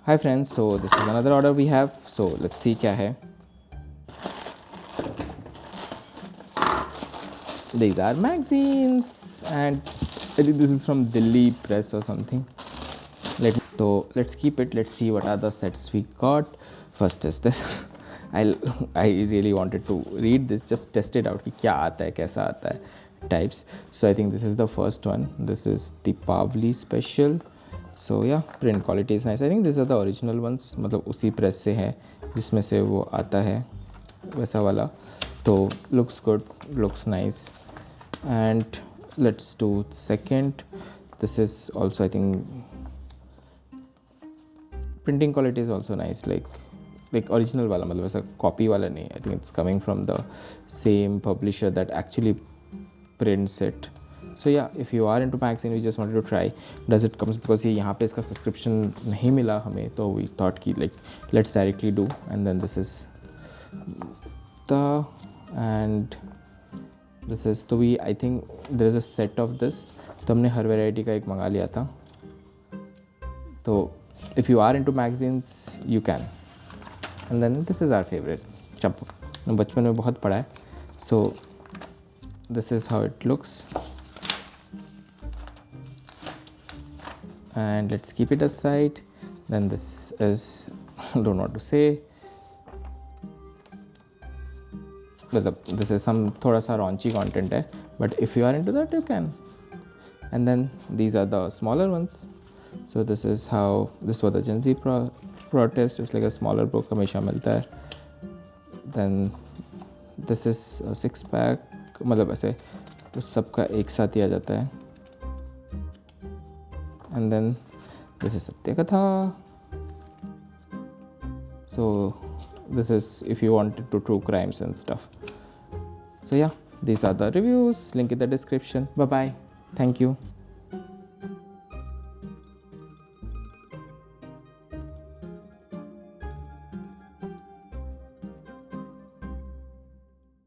Hi friends, so this is another order we have. So let's see क्या है. These are magazines and I think this is from Delhi Press or something. Let's keep it. Let's see what are the sets we got. First is this. I really wanted to read this, just test it out कि क्या आता है, कैसा आता है, types. So I think this is the first one. This is the Pavli special. So yeah, print quality is nice. I think these are the original ones. मतलब उसी press से है जिसमें से वो आता है वैसा वाला. तो looks good, looks nice. And let's do second. This is also I think printing quality is also nice, like original वाला, मतलब ऐसा copy वाला नहीं. I think it's coming from the same publisher that actually prints it. So yeah, if you are into magazine, we just wanted to try does it comes, because ये यहाँ पे इसका subscription नहीं मिला हमें, तो we thought कि like let's directly do. And then this is and this is, तो we I think there is a set of this, तो हमने हर variety का एक मंगा लिया था. तो if you are into magazines you can. And then this is our favorite Champak, बचपन में बहुत पढ़ा है. So this is how it looks. And let's keep it aside. Then this is, I don't know what to say. मतलब this is some थोड़ा सा raunchy content है, but if you are into that you can. And then these are the smaller ones. So this is how this was the Gen Z protest. It's like a smaller book हमेशा मिलता है. Then this is a 6-pack, मतलब ऐसे तो सबका एक साथ ही आ जाता है. And then this is Satyakatha. So this is if you wanted to true crimes and stuff. So yeah, these are the reviews. Link in the description. Bye bye. Thank you.